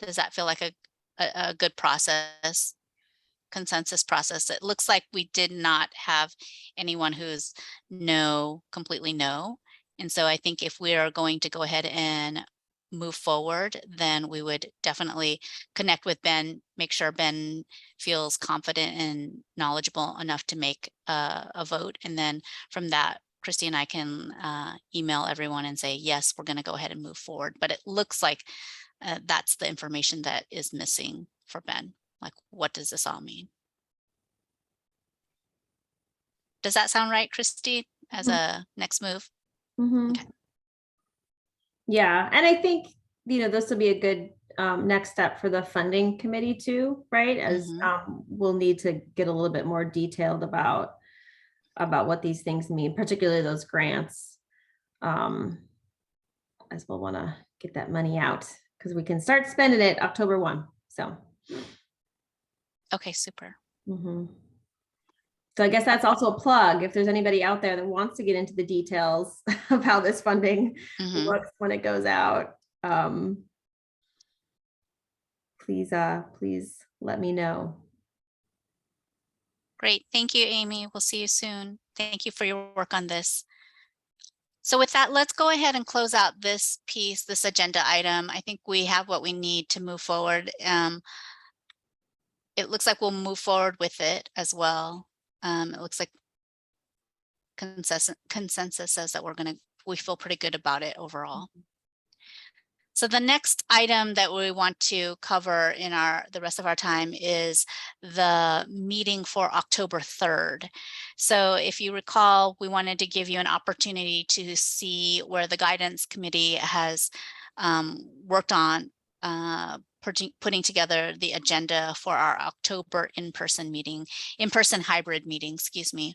Does that feel like a good process, consensus process? It looks like we did not have anyone who's completely no. And so I think if we are going to go ahead and move forward, then we would definitely connect with Ben, make sure Ben feels confident and knowledgeable enough to make a vote. And then from that, Christy and I can email everyone and say, yes, we're going to go ahead and move forward. But it looks like that's the information that is missing for Ben. Like, what does this all mean? Does that sound right, Christy, as a next move? Mm-hmm. Okay. Yeah, and I think, you know, this will be a good next step for the funding committee too, right? As we'll need to get a little bit more detailed about what these things mean, particularly those grants, as we'll want to get that money out because we can start spending it October 1. So. Okay, super. So I guess that's also a plug. If there's anybody out there that wants to get into the details of how this funding looks when it goes out, please let me know. Great. Thank you, Amy. We'll see you soon. Thank you for your work on this. So with that, let's go ahead and close out this piece, this agenda item. I think we have what we need to move forward. It looks like we'll move forward with it as well. It looks like consensus says that we feel pretty good about it overall. So the next item that we want to cover in the rest of our time is the meeting for October 3rd. So if you recall, we wanted to give you an opportunity to see where the guidance committee has worked on putting together the agenda for our October in-person hybrid meeting, excuse me.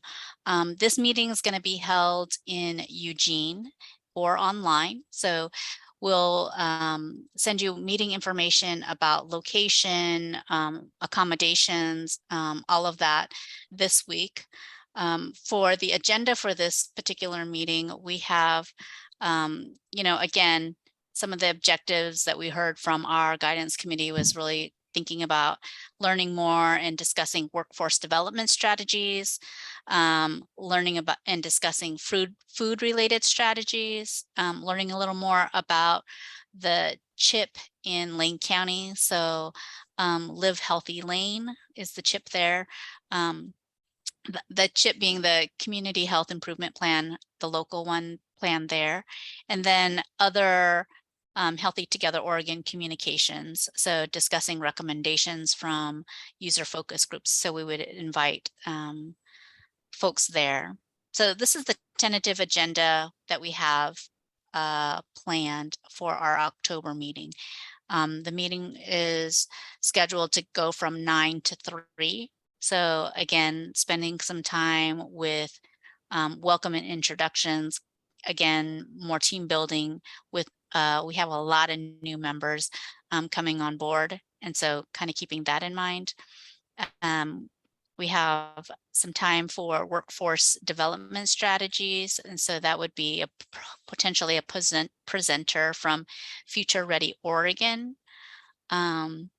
This meeting is going to be held in Eugene or online. So we'll send you meeting information about location, accommodations, all of that this week. For the agenda for this particular meeting, we have, you know, again, some of the objectives that we heard from our guidance committee was really thinking about learning more and discussing workforce development strategies, learning about and discussing food related strategies, learning a little more about the CHIP in Lane County. So Live Healthy Lane is the CHIP there. The CHIP being the Community Health Improvement Plan, the local one plan there, and then other Healthy Together Oregon communications. So discussing recommendations from user focus groups. So we would invite folks there. So this is the tentative agenda that we have planned for our October meeting. The meeting is scheduled to go from 9 to 3. So again, spending some time with welcome and introductions. Again, more team building with, we have a lot of new members coming on board. And so kind of keeping that in mind. We have some time for workforce development strategies. And so that would be potentially a presenter from Future Ready Oregon. Having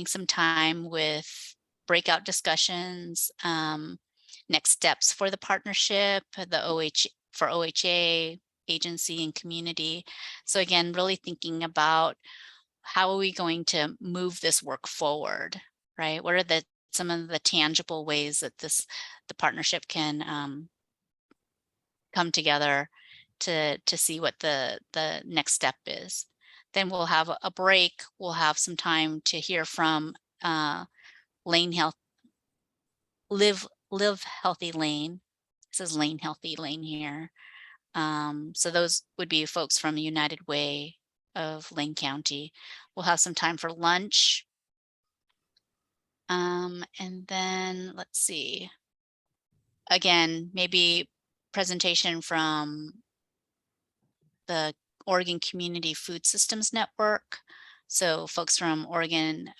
some time with breakout discussions, next steps for the partnership, for OHA, agency and community. So again, really thinking about how are we going to move this work forward, right? What are some of the tangible ways that the partnership can come together to see what the next step is. Then we'll have a break. We'll have some time to hear from Live Healthy Lane. It says Lane Healthy Lane here. So those would be folks from United Way of Lane County. We'll have some time for lunch. And then let's see. Again, maybe presentation from the Oregon Community Food Systems Network. So folks from Oregon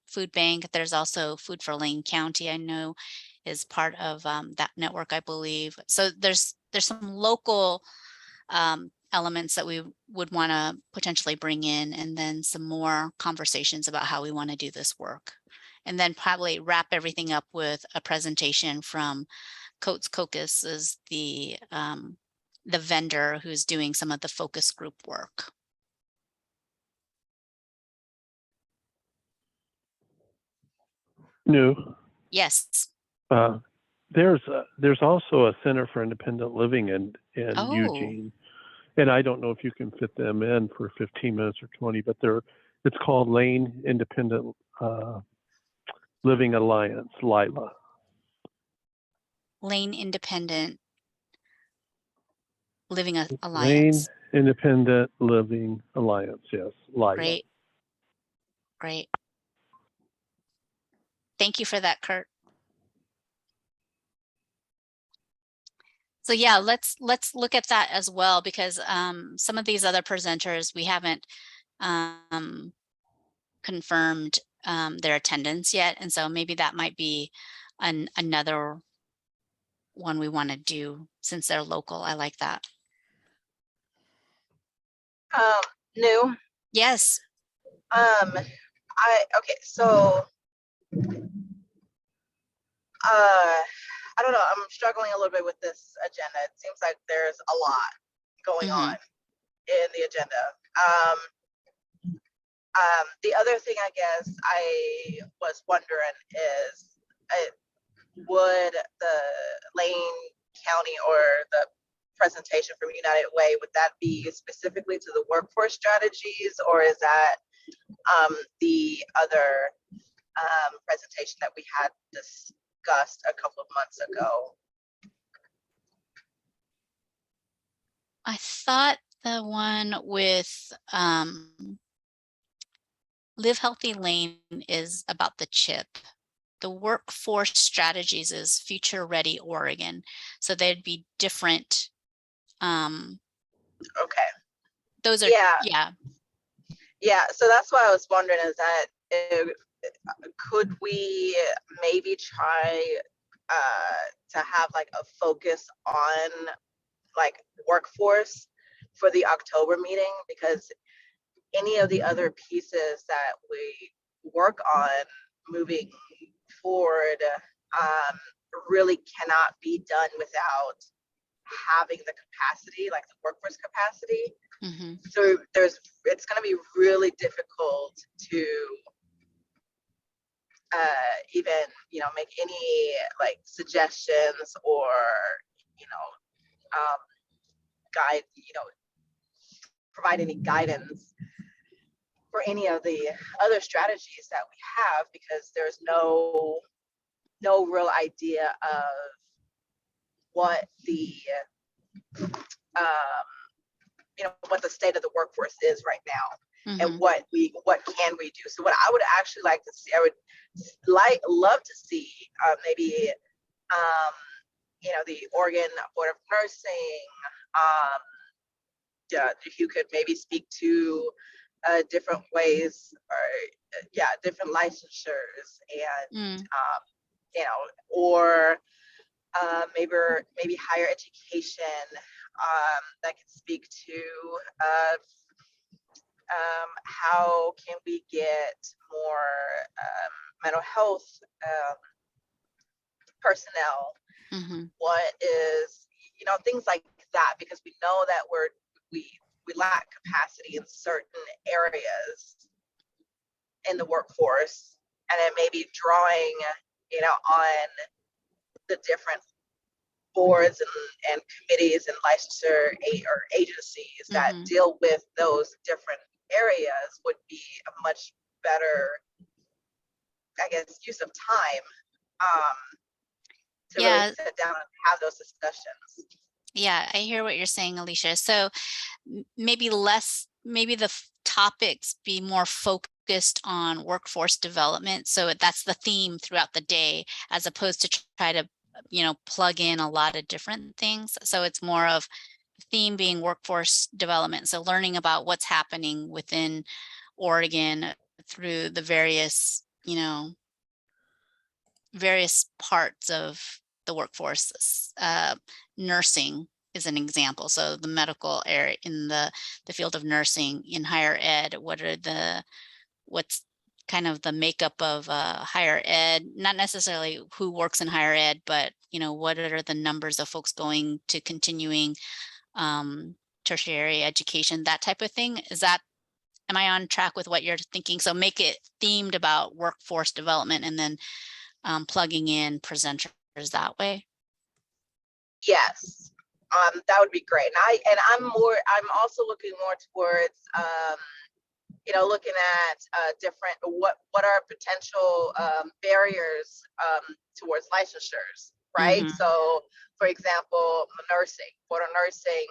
Food Bank. There's also Food for Lane County, I know, is part of that network, I believe. So there's some local elements that we would want to potentially bring in, and then some more conversations about how we want to do this work. And then probably wrap everything up with a presentation from Coates Cocos, is the vendor who's doing some of the focus group work. New. Yes. There's also a Center for Independent Living in Oh. Eugene, and I don't know if you can fit them in for 15 minutes or 20, but it's called Lane Independent Living Alliance, LILA. Lane Independent Living Lane Alliance. Independent Living Alliance, yes, LILA. Great. Great. Thank you for that, Kurt. So yeah, let's look at that as well, because some of these other presenters, we haven't confirmed their attendance yet. And so maybe that might be another one we want to do since they're local. I like that. New. Yes. Okay, so I don't know, I'm struggling a little bit with this agenda. It seems like there's a lot going on in the agenda. The other thing I guess I was wondering is, would the Lane County or the presentation from United Way, would that be specifically to the workforce strategies, or is that the other presentation that we had discussed a couple of months ago? I thought the one with Live Healthy Lane is about the CHIP. The workforce strategies is Future Ready Oregon. So they'd be different. Okay. Those are, yeah. So that's what I was wondering, is that could we maybe try to have like a focus on like workforce for the October meeting, because any of the other pieces that we work on moving forward really cannot be done without having the capacity, like the workforce capacity. So it's going to be really difficult to even, make any like suggestions or, guide, provide any guidance for any of the other strategies that we have, because there's no real idea of what the what the state of the workforce is right now, and what can we do. So what I would actually like to see, I would love to see maybe the Oregon Board of Nursing, if you could maybe speak to different ways, or different licensures, and or maybe higher education that can speak to how can we get more mental health personnel. What is, things like that, because we know that we lack capacity in certain areas in the workforce, and it may be drawing, on the different boards and committees and licensure or agencies that deal with those different areas would be a much better, I guess, use of time to really sit down and have those discussions. Yeah, I hear what you're saying, Alicia. So maybe the topics be more focused on workforce development. So that's the theme throughout the day, as opposed to try to, plug in a lot of different things. So it's more of theme being workforce development. So learning about what's happening within Oregon through the various, various parts of the workforce. Nursing is an example. So the medical area in the field of nursing in higher ed, what's kind of the makeup of higher ed, not necessarily who works in higher ed, but what are the numbers of folks going to continuing tertiary education, that type of thing. Am I on track with what you're thinking? So make it themed about workforce development, and then plugging in presenters that way. Yes, that would be great. And I'm also looking more towards looking at different what are potential barriers towards licensures, right? So for example, border nursing,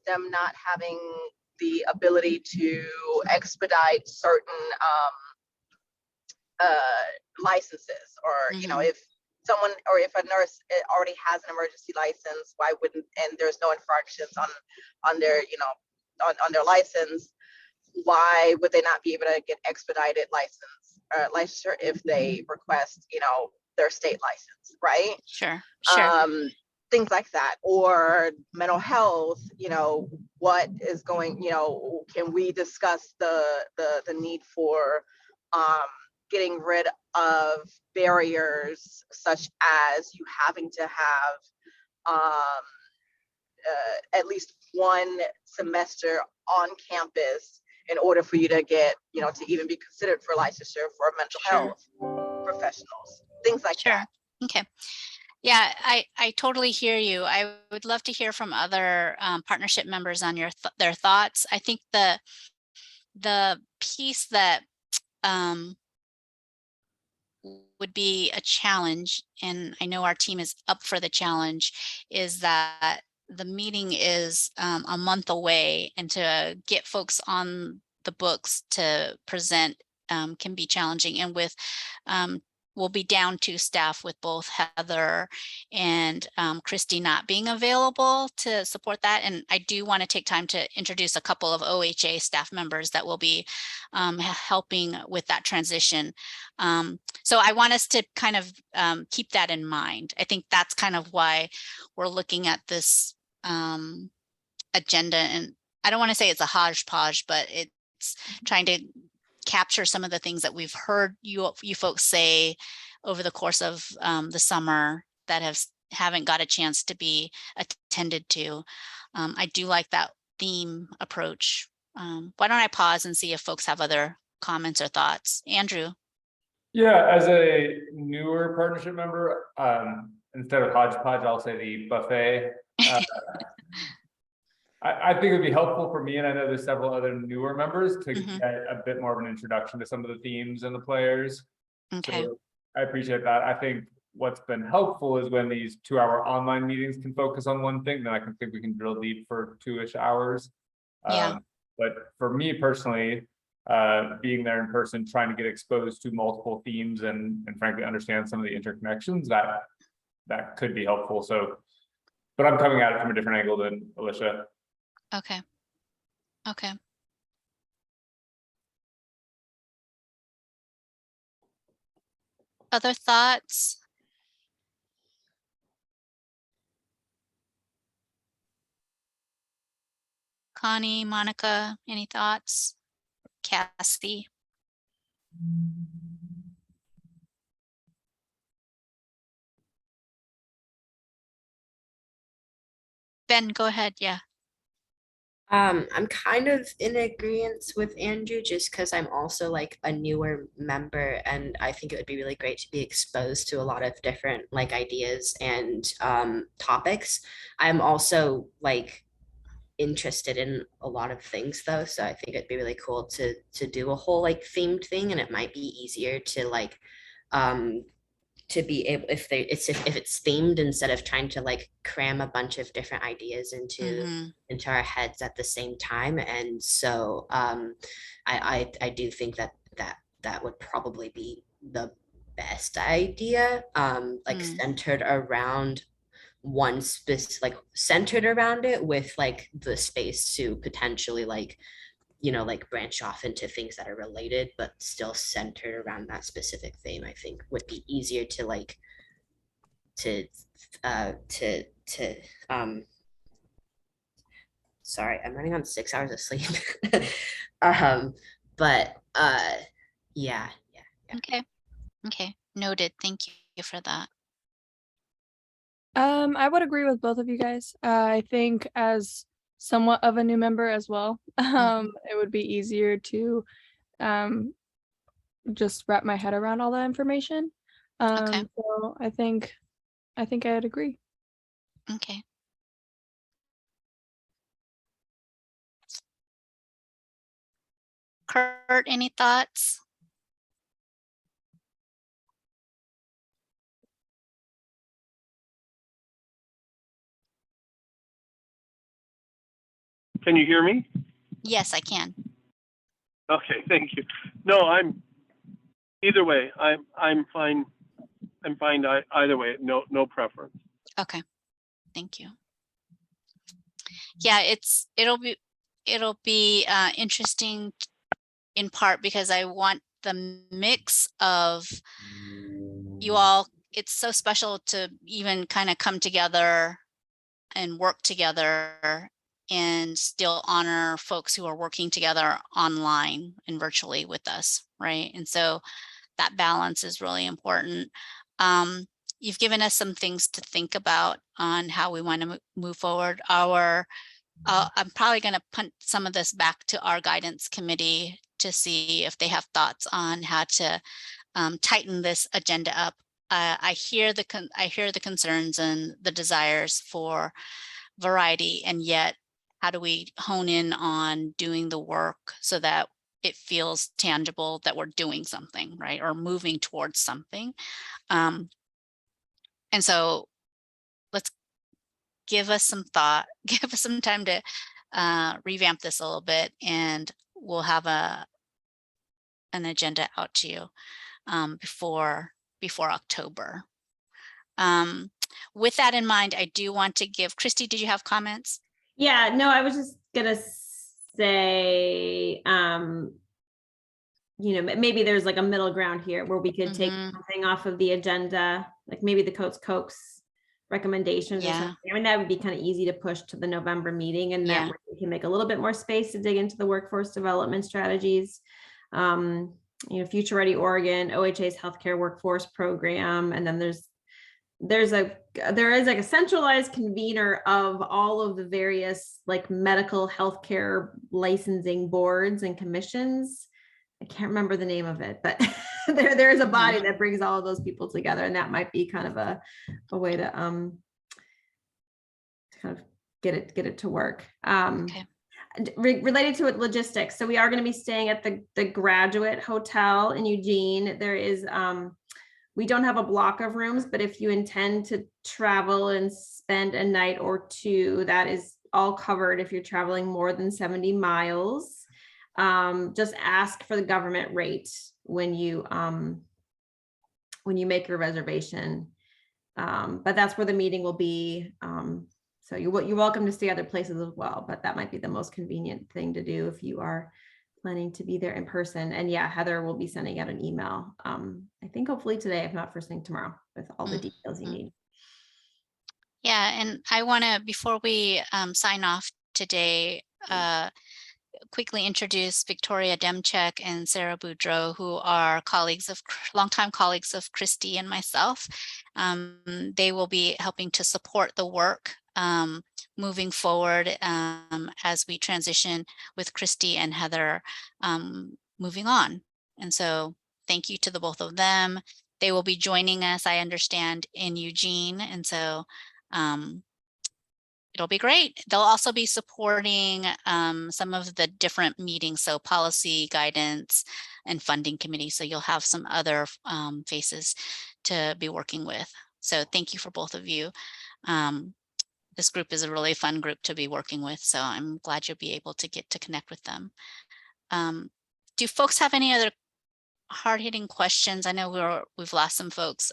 them not having the ability to expedite certain licenses, or if a nurse already has an emergency license, why wouldn't, and there's no infractions on their on their license, why would they not be able to get expedited licensure if they request their state license, right? Sure. Things like that. Or mental health, what is going, can we discuss the need for getting rid of barriers such as you having to have at least one semester on campus in order for you to get, to even be considered for licensure for mental health professionals, things like that. Okay. Yeah, I totally hear you. I would love to hear from other partnership members on their thoughts. I think the piece that would be a challenge, and I know our team is up for the challenge, is that the meeting is a month away, and to get folks on the books to present can be challenging. And with we'll be down to staff, with both Heather and Christy not being available to support that. And I do want to take time to introduce a couple of OHA staff members that will be helping with that transition. So I want us to kind of keep that in mind. I think that's kind of why we're looking at this agenda. And I don't want to say it's a hodgepodge, but it's trying to capture some of the things that we've heard you folks say over the course of the summer that haven't got a chance to be attended to. I do like that theme approach. Why don't I pause and see if folks have other comments or thoughts? Andrew. Yeah, as a newer partnership member, instead of hodgepodge, I'll say the buffet. I think it'd be helpful for me, and I know there's several other newer members, to get a bit more of an introduction to some of the themes and the players. Okay. So I appreciate that. I think what's been helpful is when these 2-hour online meetings can focus on one thing, then I can think we can drill deep for 2-ish hours. Yeah. But for me personally, being there in person, trying to get exposed to multiple themes and frankly understand some of the interconnections, that could be helpful. So, but I'm coming at it from a different angle than Alicia. Okay. Okay. Other thoughts? Connie, Monica, any thoughts? Cassie? Ben, go ahead. Yeah. I'm kind of in agreement with Andrew just because I'm also like a newer member, and I think it would be really great to be exposed to a lot of different like ideas and topics. I'm also like interested in a lot of things though, so I think it'd be really cool to do a whole like themed thing, and it might be easier to like to be able if it's themed instead of trying to like cram a bunch of different ideas into our heads at the same time. And so I do think that would probably be the best idea, like centered around one space, like centered around it with like the space to potentially like, you know, like branch off into things that are related, but still centered around that specific theme. I think would be easier to like to sorry, I'm running on 6 hours of sleep. But yeah. Okay, noted. Thank you for that. I would agree with both of you guys. I think as somewhat of a new member as well, it would be easier to just wrap my head around all that information. So I think I'd agree. Okay. Kurt, any thoughts? Can you hear me? Yes, I can. Okay, thank you. No, I'm either way. I'm fine. I'm fine either way. No preference. Okay, thank you. Yeah, it'll be interesting in part because I want the mix of you all. It's so special to even kind of come together and work together and still honor folks who are working together online and virtually with us, right? And so that balance is really important. You've given us some things to think about on how we want to move forward. I'm probably going to punt some of this back to our guidance committee to see if they have thoughts on how to tighten this agenda up. I hear the concerns and the desires for variety, and yet how do we hone in on doing the work so that it feels tangible that we're doing something, right, or moving towards something. And so let's give us some thought, give us some time to revamp this a little bit, and we'll have an agenda out to you before October. With that in mind, I do want to give Christy, did you have comments? Yeah, no, I was just gonna say, you know, maybe there's like a middle ground here where we could take something off of the agenda, like maybe the Coates recommendations or something. I mean, that would be kind of easy to push to the November meeting, and that way we can make a little bit more space to dig into the workforce development strategies. You know, Future Ready Oregon, OHA's healthcare workforce program, and then there is like a centralized convener of all of the various like medical healthcare licensing boards and commissions. I can't remember the name of it, but there is a body that brings all of those people together, and that might be kind of a way to kind of get it to work. Related to it, logistics. So we are going to be staying at the Graduate Hotel in Eugene. There is we don't have a block of rooms, but if you intend to travel and spend a night or two, that is all covered if you're traveling more than 70 miles. Just ask for the government rate when you make your reservation. But that's where the meeting will be. So you're welcome to stay other places as well, but that might be the most convenient thing to do if you are planning to be there in person. And yeah, Heather will be sending out an email. I think hopefully today, if not first thing tomorrow, with all the details you need. Yeah, and I want to, before we sign off today, quickly introduce Victoria Demchek and Sarah Boudreau, who are longtime colleagues of Christy and myself. They will be helping to support the work moving forward as we transition with Christy and Heather moving on. And so thank you to the both of them. They will be joining us, I understand, in Eugene. And so it'll be great. They'll also be supporting some of the different meetings, so policy guidance and funding committee. So you'll have some other faces to be working with. So thank you for both of you. This group is a really fun group to be working with. So I'm glad you'll be able to get to connect with them. Do folks have any other hard-hitting questions? I know we've lost some folks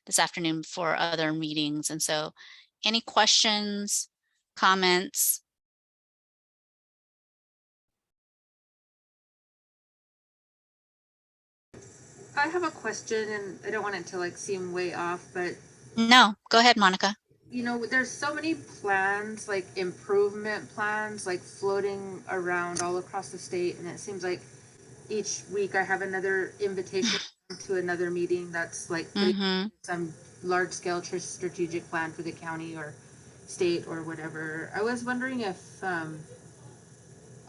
this afternoon for other meetings. And so any questions, comments? I have a question, and I don't want it to like seem way off, but No, go ahead, Monica. you know, there's so many plans, like improvement plans, like floating around all across the state, and it seems like each week I have another invitation to another meeting that's like some large-scale strategic plan for the county or state or whatever. I was wondering if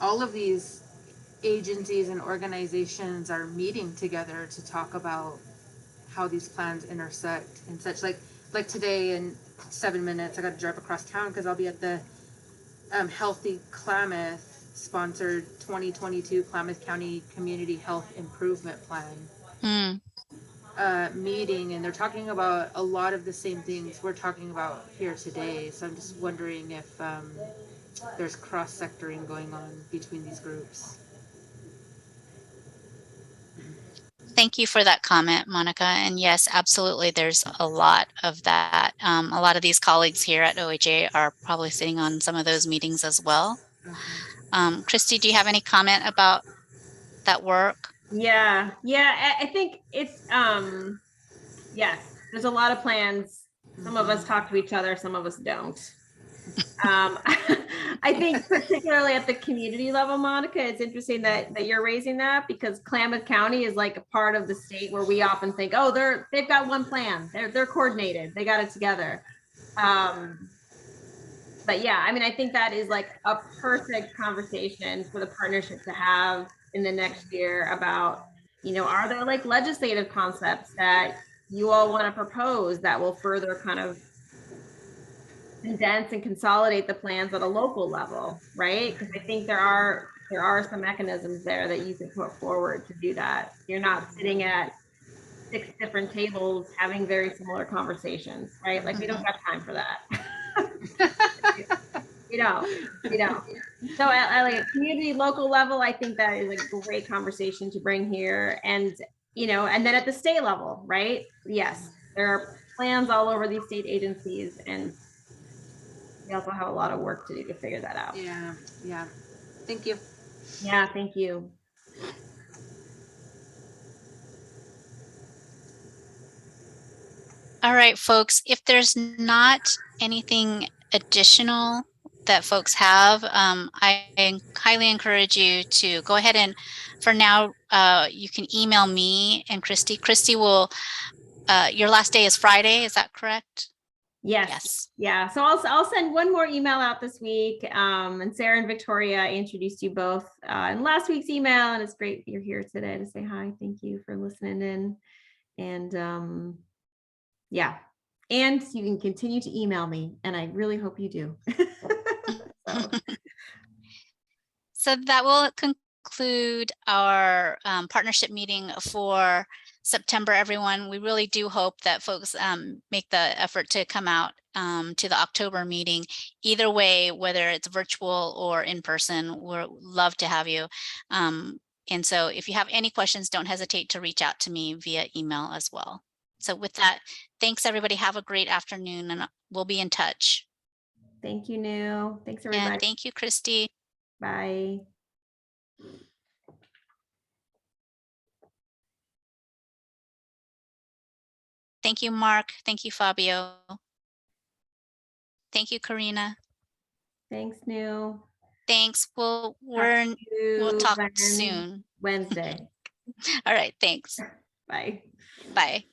all of these agencies and organizations are meeting together to talk about how these plans intersect and such. Like today in 7 minutes, I got to drive across town because I'll be at the Healthy Klamath sponsored 2022 Klamath County Community Health Improvement Plan meeting, and they're talking about a lot of the same things we're talking about here today. So I'm just wondering if there's cross-sectoring going on between these groups. Thank you for that comment, Monica. And yes, absolutely, there's a lot of that. A lot of these colleagues here at OHA are probably sitting on some of those meetings as well. Christy, do you have any comment about that work? Yeah, I think it's yes, there's a lot of plans. Some of us talk to each other, some of us don't. I think particularly at the community level, Monica, it's interesting that you're raising that, because Klamath County is like a part of the state where we often think, oh, they've got one plan, they're coordinated, they got it together. But yeah, I mean, I think that is like a perfect conversation for the partnership to have in the next year about, you know, are there like legislative concepts that you all want to propose that will further kind of condense and consolidate the plans at a local level, right? Because I think there are some mechanisms there that you can put forward to do that. You're not sitting at 6 different tables having very similar conversations, right? Like we don't have time for that. you know. So at like a community local level, I think that is a great conversation to bring here. And, you know, and then at the state level, right? Yes, there are plans all over these state agencies, and we also have a lot of work to do to figure that out. Yeah. Thank you. Yeah, thank you. All right, folks, if there's not anything additional that folks have, I highly encourage you to go ahead and, for now, you can email me and Christy. Christy will, your last day is Friday, is that correct? Yes. Yeah. So I'll send one more email out this week. And Sarah and Victoria, I introduced you both in last week's email, and it's great you're here today to say hi. Thank you for listening in. And yeah, and you can continue to email me, and I really hope you do. So that will conclude our partnership meeting for September, everyone. We really do hope that folks make the effort to come out to the October meeting. Either way, whether it's virtual or in person, we'd love to have you. And so if you have any questions, don't hesitate to reach out to me via email as well. So with that, thanks everybody. Have a great afternoon, and we'll be in touch. Thank you, New. Thanks everybody. And thank you, Christy. Bye. Thank you, Mark. Thank you, Fabio. Thank you, Karina. Thanks, New. Thanks. We'll you talk Wednesday. soon. Wednesday. All right. Thanks. Bye. Bye.